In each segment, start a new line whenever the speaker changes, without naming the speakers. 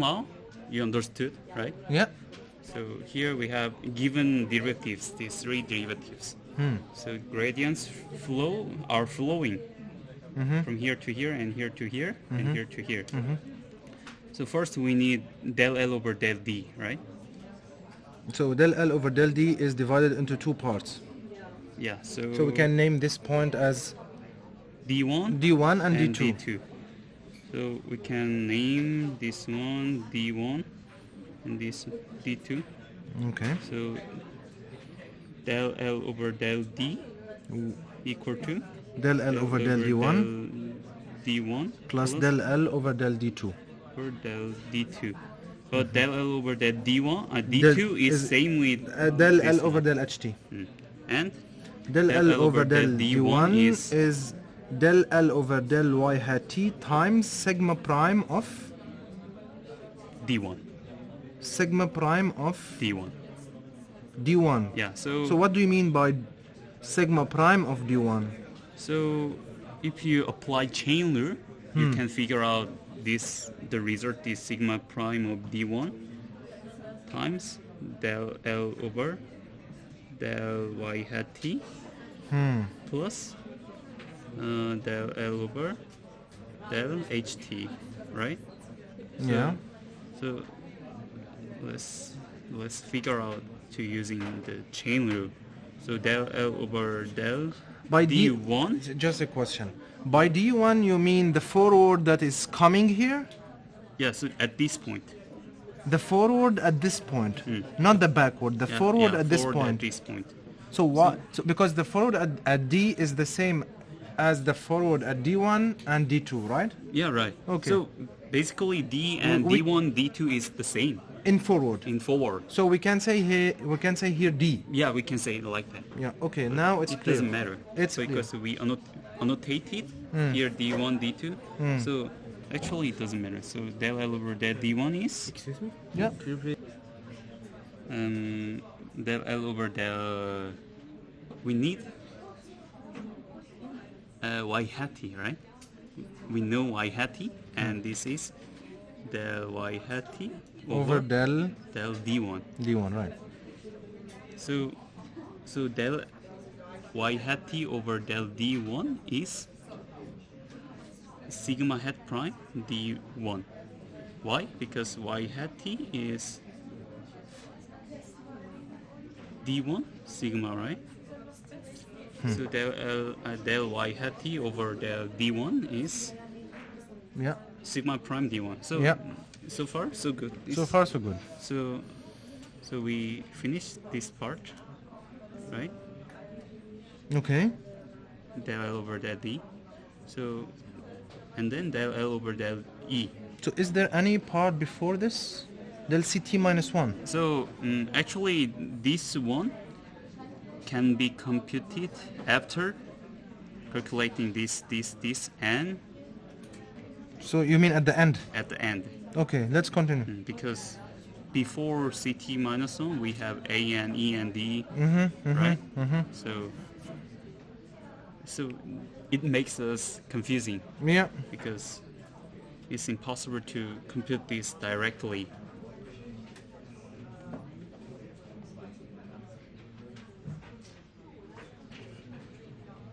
Now you understood, right?
Yeah.
So here we have given derivatives, these three derivatives. So gradients are flowing from here to here and here to here and here to here. So first we need del L over del D, right?
So del L over del D is divided into two parts.
Yeah,
So we can name this point as
D1,
D1 and D2.
D2. So we can name this one D1 and this D2.
Okay.
So del L over del D equal to
Del L over del D1
D1
plus del L over del D2.
Over del D2. But del L over del D1, D2 is same with
del L over del HT.
And
Del L over del D1 is del L over del Y hat T times sigma prime of
D1.
Sigma prime of
D1.
D1.
Yeah,
So what do you mean by sigma prime of D1?
So if you apply chain rule, you can figure out the result is sigma prime of D1 times del L over del Y hat T plus del L over del HT, right?
Yeah.
So let's figure out to using the chain rule. So del L over del
By
D1.
Just a question. By D1 you mean the forward that is coming here?
Yeah, so at this point.
The forward at this point, not the backward. The forward at this point.
At this point.
So what? So because the forward at D is the same as the forward at D1 and D2, right?
Yeah, right.
Okay.
So basically D and D1, D2 is the same.
In forward.
In forward.
So we can say here D.
Yeah, we can say it like that.
Yeah. Okay. Now it's
it
clear.
Doesn't matter.
It's
so because we annotated here D1, D2. So actually it doesn't matter. So del L over del D1 is.
Excuse me. Yeah.
Del L over del. We need Y hat T, right? We know Y hat T, and this is del Y hat T
over del
D1.
D1, right?
So del Y hat T over del D1 is sigma hat prime D1. Why? Because Y hat T is D1 sigma, right? So del Y hat T over del D1 is sigma prime D1. So so far so good.
So far so good.
So we finished this part, right?
Okay.
Del L over del D. So and then del L over del E.
So is there any part before this? Del CT minus 1.
So actually this one can be computed after calculating this and.
So you mean at the end?
At the end.
Okay, let's continue.
Because before CT minus 1 we have A and E and D, right? So it makes us confusing.
Yeah.
Because it's impossible to compute this directly.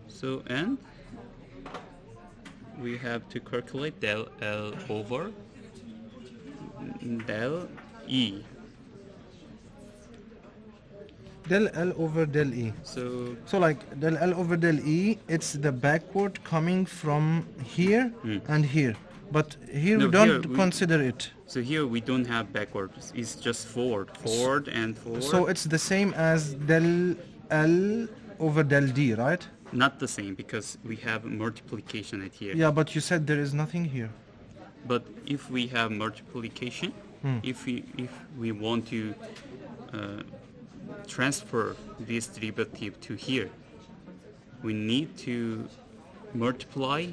So and we have to calculate del L over del E.
Del L over del E. So like del L over del E, it's the backward coming from here and here. But here we don't consider it.
So here we don't have backwards. It's just forward and forward.
So it's the same as del L over del D, right?
Not the same because we have multiplication at here.
Yeah, but you said there is nothing here.
But if we have multiplication, if we want to transfer this derivative to here, we need to multiply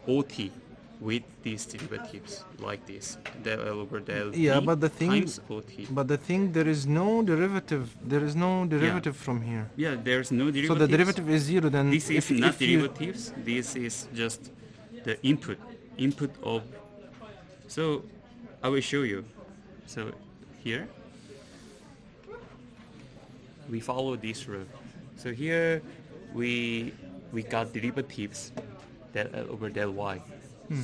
OT with these derivatives like this, del L over del D times OT.
But the thing, there is no derivative. There is no derivative from here.
Yeah, there's no derivative.
So the derivative is 0. Then
this is not derivatives. This is just the input of. So I will show you. So here we follow this rule. So here we got derivatives del L over del y.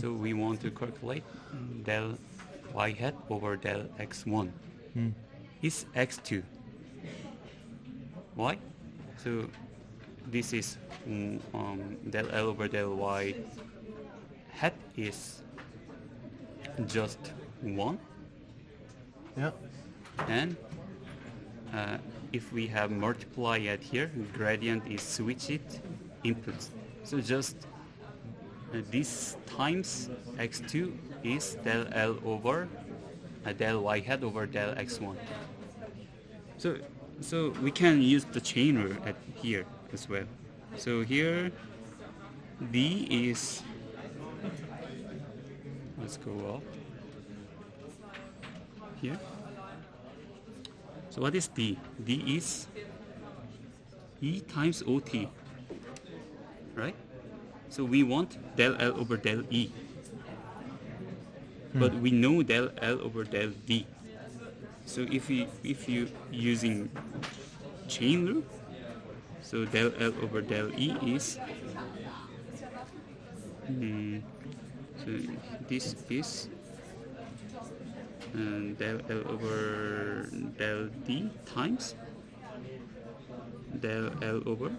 So we want to calculate del y hat over del x1 is x2. Why? So this is del L over del y hat is just 1.
Yeah.
And if we have multiply at here, gradient is switched inputs. So just this times x2 is del L over del y hat over del x1. So we can use the chain rule at here as well. So here d is, let's go up here. So what is d? D is e times ot, right? So we want del L over del e, but we know del L over del d. So if you using chain rule, so del L over del e is so this is del L over del d times del L over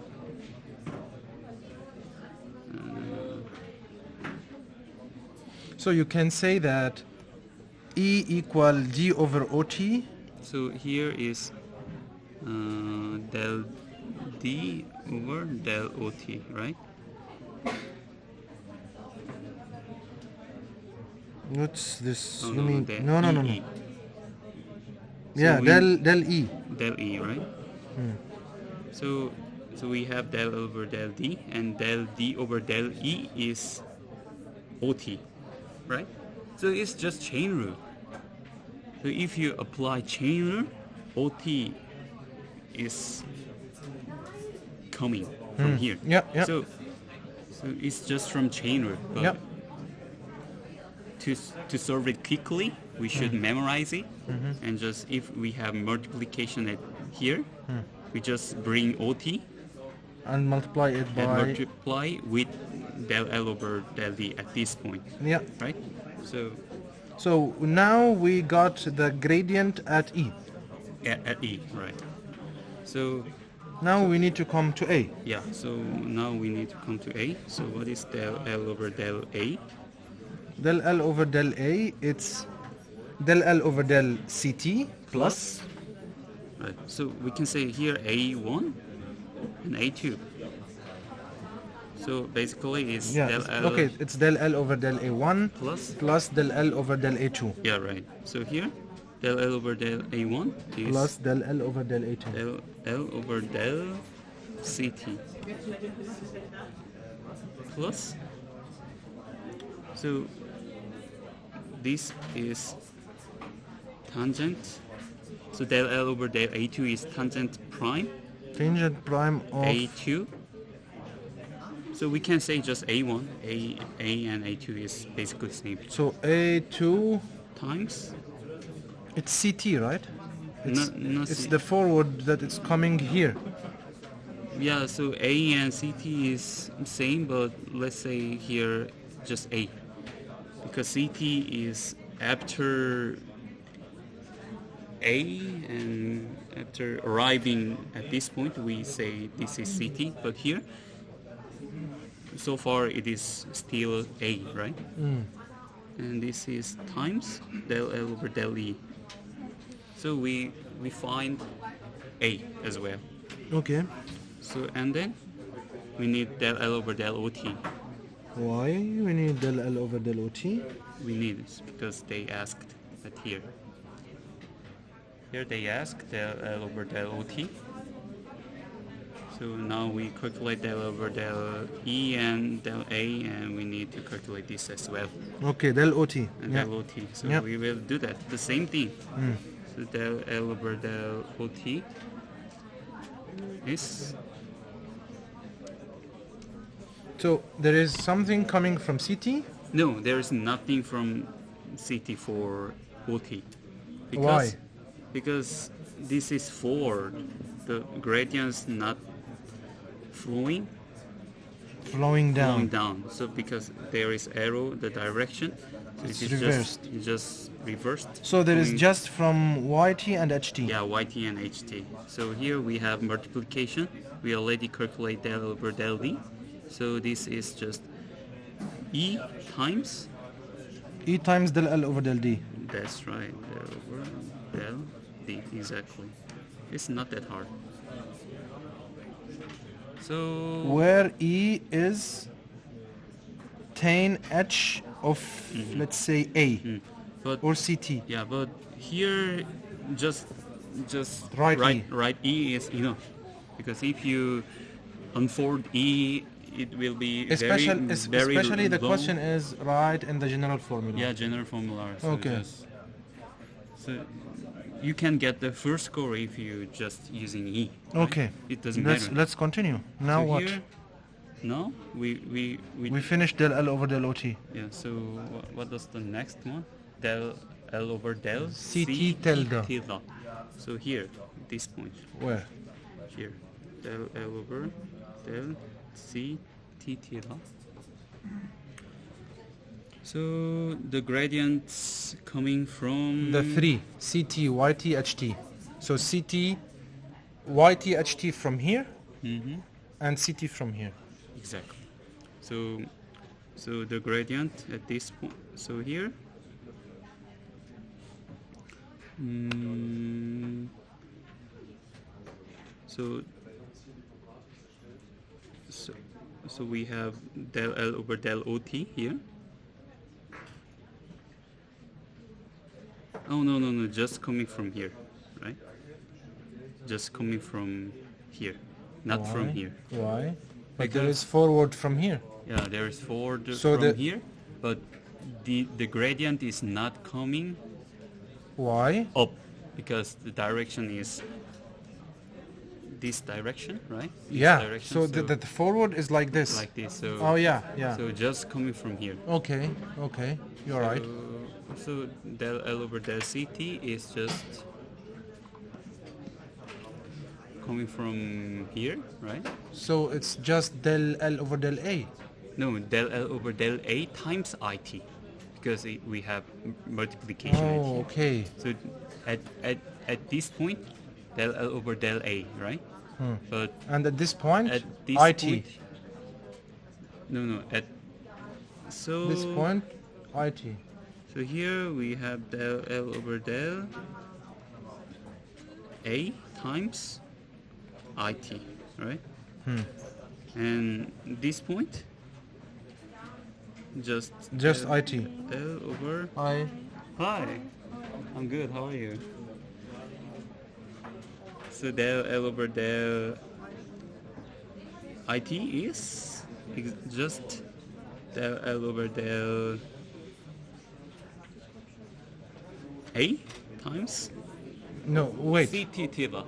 so you can say that E equal d over ot.
So here is del d over del ot, right?
What's this?
Oh,
You
no,
mean
del
no.
EE.
Yeah,
So
del E.
Del E, right? So we have del over del D, and del D over del E is OT, right? So it's just chain rule. So if you apply chain rule, OT is coming from here.
Yeah.
So it's just from chain rule. But
Yeah.
to solve it quickly, we should memorize it, and just if we have multiplication at here, we just bring OT
And multiply it
and
by
multiply with del L over del D at this point,
yeah.
right?
So now we got the gradient at E.
At E, right? So
Now we need to come to A.
yeah, so now we need to come to A. So what is del L over del A?
Del L over del A, it's del L over del CT plus.
Right. So we can say here A1 and A2. So basically it's
Yeah,
del L.
okay, it's del L over del A1
plus
del L over del A2
yeah, right. So here del L over del A1 is
plus del L over del A2.
del L over del CT plus. So this is tangent. So del L over del A2 is tangent prime.
Tangent prime of
A2. So we can say just A1, A and A2 is basically the same.
so A2,
Times?
it's CT, right?
No,
It's the forward that it's coming here.
Yeah, so A and CT is same, but let's say here just A. Because CT is after A, and after arriving at this point, we say this is CT, but here, so far it is still A, right? And this is times del L over del E. So we find A as well.
Okay.
So and then we need del L over del OT.
Why we need del L over del OT?
We need it because they asked that here. Here they ask del L over del OT. So now we calculate del over del E and del A, and we need to calculate this as well.
Okay, del OT.
And
Yeah.
del OT. So
Yeah.
we will do that. The same thing. So del L over del OT is
So there is something coming from CT.
no, there is nothing from CT for OT.
Why?
Because this is forward. The gradient's not flowing down. So because there is arrow, the direction, so
It's
it is
reversed.
just reversed.
So there is
coming-
just from YT and HT.
yeah, YT and HT. So here we have multiplication. We already calculate del over del D. So this is just E times.
E times del L over del D.
That's right. Del over del D. Exactly. It's not that hard. So
Where E is tan H of, let's say, A
but
or CT.
yeah, but here just
Write
write E is enough, because if you unfold E, it will be very
Especially the
long.
question is right in the general formula.
Yeah, general formula. So
Okay.
so you can get the first score if you just using E. right?
Okay.
It doesn't
Let's
matter.
let's continue. Now
So
what?
Here, no, we
We finished del L over del OT.
yeah. So what does the next one? Del L over del
CT tilde.
So here, this point
Where?
here, del L over del C T tilde. So the gradients coming from
The three CT, YT, HT. So CT, YT, HT from here, and CT from here.
exactly. So the gradient at this point. So here. So we have del L over del OT here. Oh no, just coming from here, right? Just coming from here, not from
Why?
here.
Why? But there
Because-
is forward from here.
Yeah, there is forward
So
from
the-
here, but the gradient is not coming
Why?
up, because the direction is this direction, right? This
Yeah.
direction,
So the forward is like this.
like this. So
Oh yeah, yeah.
so just coming from here.
Okay, okay. You're right.
So del L over del CT is just coming from here, right?
So it's just del L over del A.
No, del L over del A times IT, because we have multiplication. at
Oh,
here.
okay.
So at this point, del L over del A, right? But
And at this point,
at this
IT.
point, no, at so
This point, IT.
So here we have del L over del A times IT, right? And this point, just
IT.
L over.
I.
Hi, I'm good. How are you? So del L over del IT is just del L over del A times
No, wait,
CT theta.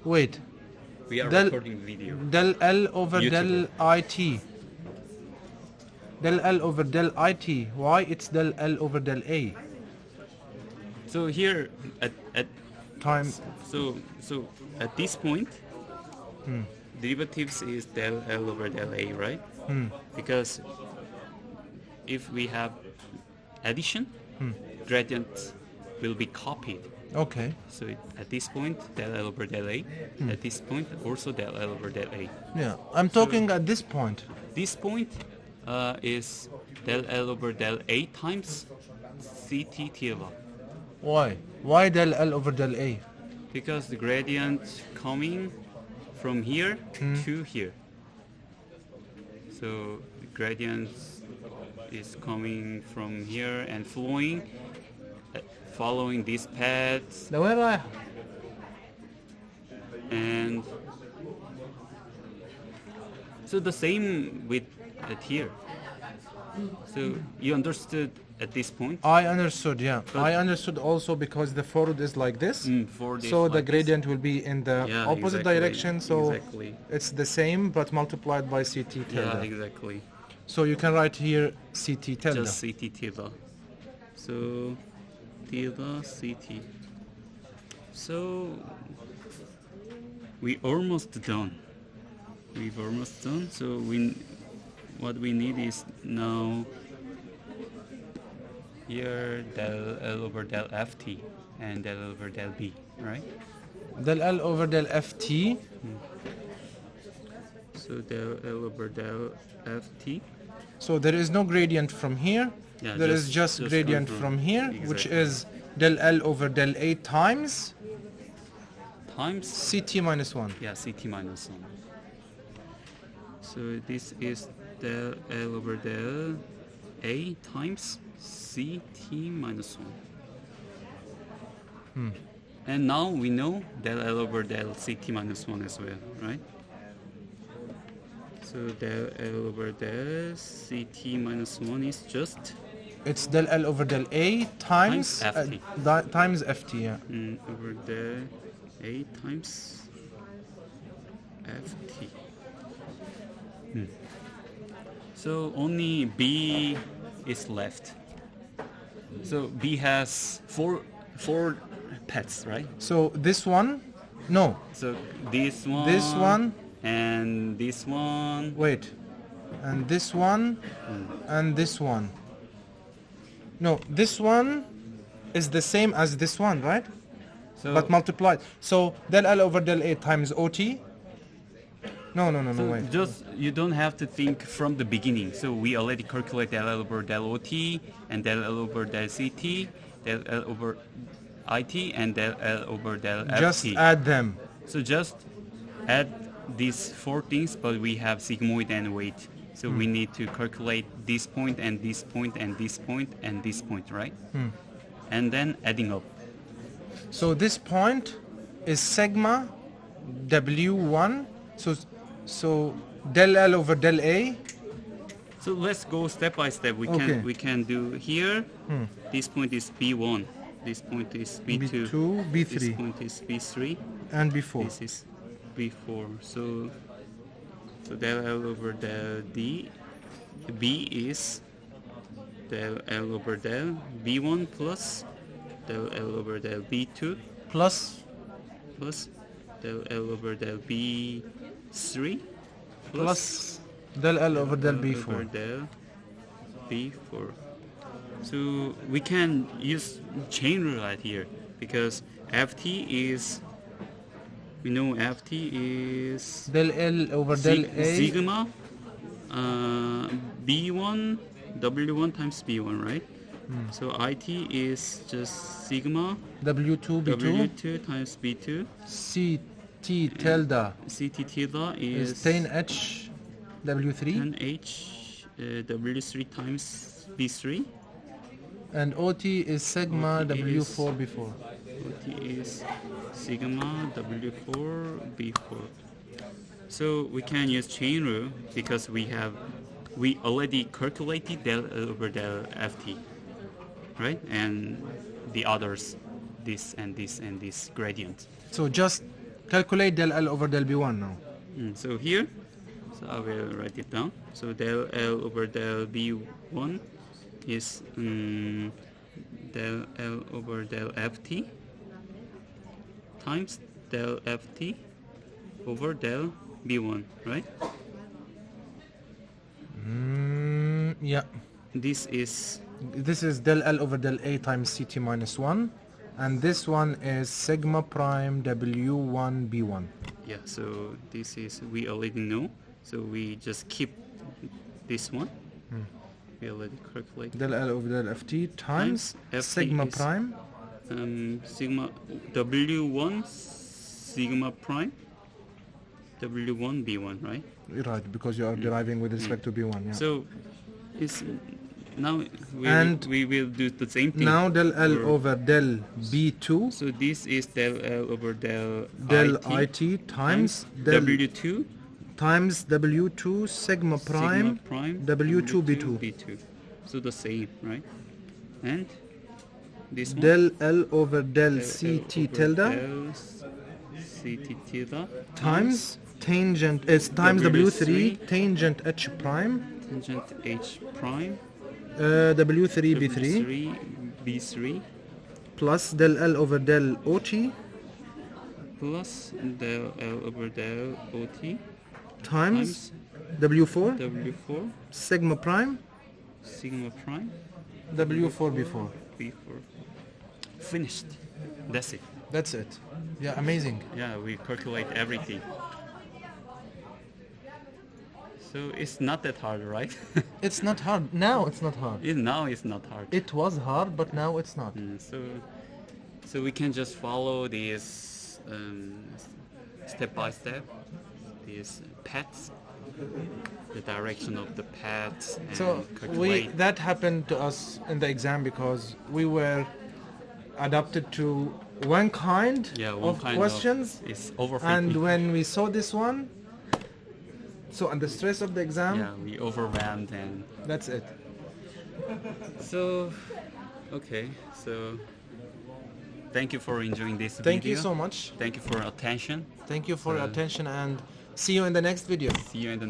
wait.
We are
Del-
recording video.
Del L over
YouTuber.
del IT. Del L over del IT. Why it's del L over del A?
So here at
Time.
so at this point, derivatives is del L over del A, right? Because if we have addition, gradient will be copied.
Okay.
So at this point, del L over del A. At this point, also del L over del A.
Yeah. I'm talking at this point.
This point is del L over del A times CT theta.
Why? Why del L over del A?
Because the gradient coming from here to here. So the gradient is coming from here and flowing, following these paths,
ده وين رايح؟
and so the same with at here. So you understood at this point.
I understood, yeah.
But-
I understood also because the forward is like this.
For this
So the
like this.
gradient will be in the
Yeah,
opposite
exactly,
direction. So
exactly.
it's the same but multiplied by CT
Yeah,
tilde.
exactly.
So you can write here CT tilde.
Just CT theta. So theta CT. So we almost done. We've almost done. So what we need is now here del L over del FT and del L over del B, right?
Del L over del FT.
So del L over del FT.
So there is no gradient from here.
Yeah,
there is just gradient from here, exactly. Which is del L over del A times CT minus 1.
Yeah, CT minus 1. So this is del L over del A times CT minus 1. And now we know del L over del CT minus 1 as well, right? So del L over del CT minus 1 is just...
It's del L over del A times
FT.
Times FT, yeah.
Over del A times FT. So only B is left. So B has four paths, right?
So this one, no.
So this one, and this one.
Wait, and this one, and this one. No, this one is the same as this one, right?
So
but multiplied. So del L over del A times OT. No, wait.
Just, you don't have to think from the beginning. So we already calculate del L over del OT, and del L over del CT, del L over IT, and del L over del FT.
Just add them.
So just add these four things, but we have sigmoid and weight. So we need to calculate this point, and this point, and this point, and this point, right? And then adding up.
So this point is sigma W1. So del L over del A.
So let's go step by step. We can do here. This point is B1. This point is B2.
B2, B3.
This point is B3.
And B4.
This is B4. So del L over del D. B is del L over del B1 plus del L over del B2
plus
del L over del B3
plus del L over del B4.
Over del B4. So we can use chain rule right here because FT is, we know FT is
del L over del A
sigma B1 W1 times B1, right? So IT is just sigma
W2 B2
W2 times B2.
CT tilde
is
tan H W3
tan H W3 times B3.
And OT is sigma W4 B4.
OT is sigma W4 B4. So we can use chain rule because we already calculated del over del FT, right? And the others, this and this and this gradient.
So just calculate del L over del B1 now.
So here, so I will write it down. So del L over del B1 is del L over del FT times del FT over del B1, right?
Yeah.
This is
del L over del A times CT minus 1, and this one is sigma prime W1 B1.
Yeah, so this is, we already know, so we just keep this one. We already calculate
del L over del FT times
FT
sigma prime
sigma W1 sigma prime W1 B1, right?
Right, because you are deriving with respect to B1. Yeah.
So it's now we will do the same thing.
Now del L over del B2.
So this is del L over del
IT times del
W2
times W2 sigma prime W2 B2.
So the same, right? And this one
del L over del CT tilde times tangent is times W3 tangent H prime W3 B3
B3
plus del L over del OT
plus del L over del OT
times W4
W4
sigma prime
sigma prime
W4 before.
before. Finished. That's it.
That's it. Yeah, amazing.
Yeah, we calculate everything. So it's not that hard, right?
It's not hard. Now it's not hard.
Now it's not hard.
It was hard, but now it's not.
So we can just follow these step by step, these paths, the direction of the paths, and
So
calculate.
that happened to us in the exam because we were adapted to one kind of questions,
it's overthinking.
and when we saw this one, so under stress of the exam,
yeah, we overwhelmed and
that's it.
so okay. So thank you for enjoying this video.
Thank you so much.
Thank you for your attention.
Thank you for your attention, and see you in the next video.
See you in the next